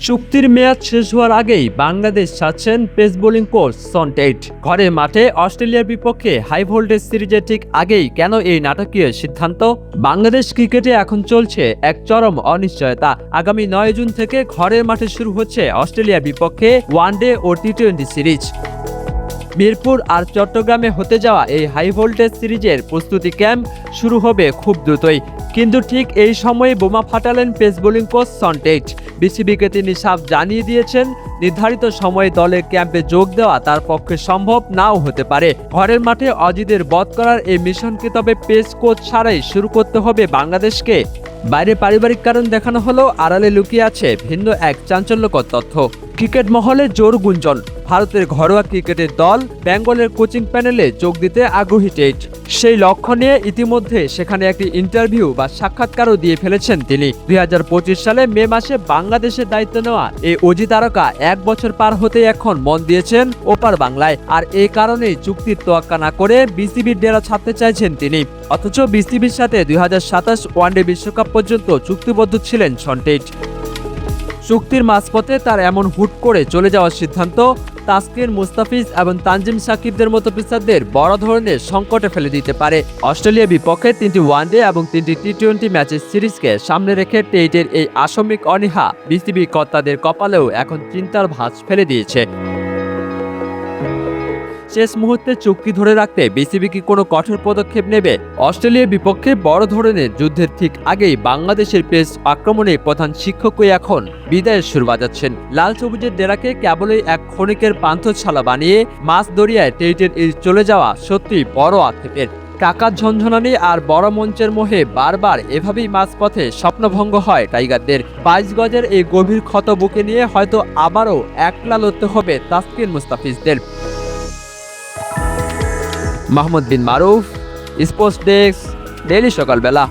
চুক্তির মেয়াদ শেষ হওয়ার আগেই বাংলাদেশ ছাড়ছেন pace bowling coach John Tait. ঘরের মাঠে অস্ট্রেলিয়ার বিপক্ষে হাই ভোল্টেজ সিরিজের ঠিক আগেই কেন এই নাটকীয় সিদ্ধান্ত? বাংলাদেশ ক্রিকেটে এখন চলছে এক চরম অনিশ্চয়তা। আগামী 9 জুন থেকে ঘরের মাঠে শুরু হচ্ছে অস্ট্রেলিয়ার বিপক্ষে ওয়ানডে ও টি-20 সিরিজ। মিরপুর আর চট্টগ্রামে হতে যাওয়া এই হাই ভোল্টেজ সিরিজের প্রস্তুতি ক্যাম্প শুরু হবে খুব দ্রুতই। কিন্তু ঠিক এই সময়ে বোমা ফাটালেন pace bowling coach John Tait. বিসিবিকে তিনি সাফ জানিয়ে দিয়েছেন, নির্ধারিত সময়ে দলের ক্যাম্পে যোগ দেওয়া তার পক্ষে সম্ভব নাও হতে পারে। ঘরের মাঠে অজিদের বধ করার এই মিশনকে তবে পেস কোচ ছাড়াই শুরু করতে হবে বাংলাদেশকে। বাইরে পারিবারিক কারণ দেখানো হলেও আড়ালে লুকিয়ে আছে ভিন্ন এক চাঞ্চল্যকর তথ্য। ক্রিকেট মহলে জোর গুঞ্জন, ভারতের ঘরোয়া ক্রিকেটের দল বেঙ্গলের কোচিং প্যানেলে যোগ দিতে আগ্রহী টেইট। সেই লক্ষ্য নিয়ে ইতিমধ্যে সেখানে একটি ইন্টারভিউ বা সাক্ষাৎকারও দিয়ে ফেলেছেন তিনি। 2025 সালে মে মাসে বাংলাদেশের দায়িত্ব নেওয়া এই অজি তারকা 1 বছর পার হতে এখন মন দিয়েছেন ওপার বাংলায়। আর এই কারণেই চুক্তির তোয়াক্কা না করে বিসিবির ডেরা ছাড়তে চাইছেন তিনি। অথচ বিসিবির সাথে 2027 ওয়ানডে বিশ্বকাপ পর্যন্ত চুক্তিবদ্ধ ছিলেন জন টেইট। চুক্তির মাঝপথে তার এমন হুট করে চলে যাওয়ার সিদ্ধান্ত তাসকিন, মুস্তাফিজ এবং তানজিম সাকিবদের মতো পেসারদের বড় ধরনের সংকটে ফেলে দিতে পারে। অস্ট্রেলিয়া বিপক্ষে 3টি ওয়ানডে এবং 3টি টি-20 ম্যাচের সিরিজকে সামনে রেখে টেইটের এই আকস্মিক অনীহা বিসিবি কর্তাদের কপালেও এখন চিন্তার ভাঁজ ফেলে দিয়েছে। শেষ মুহূর্তে চুক্তি ধরে রাখতে বিসিবি কি কোনো কঠোর পদক্ষেপ নেবে? অস্ট্রেলিয়ার বিপক্ষে বড় ধরনের যুদ্ধের ঠিক আগেই বাংলাদেশের পেস আক্রমণে প্রধান শিক্ষকই এখন বিদায়ের সুর বাজাচ্ছেন। লাল সবুজের ডেরাকে কেবলই এক ক্ষণিকের পান্থশালা বানিয়ে মাছ দরিয়ায় টেইটের এই চলে যাওয়া সত্যি বড় আক্ষেপের। টাকার ঝনঝনানি আর বড় মঞ্চের মোহে বারবার এভাবেই মাঝপথে স্বপ্নভঙ্গ হয় টাইগারদের। 22 গজের এই গভীর ক্ষত বুকে নিয়ে হয়তো আবারও একলা লড়তে হবে তাসকিন, মুস্তাফিজদের। মাহমুদ বিন মারুফ, স্পোর্টস ডেস্ক, ডেইলি সকালবেলা।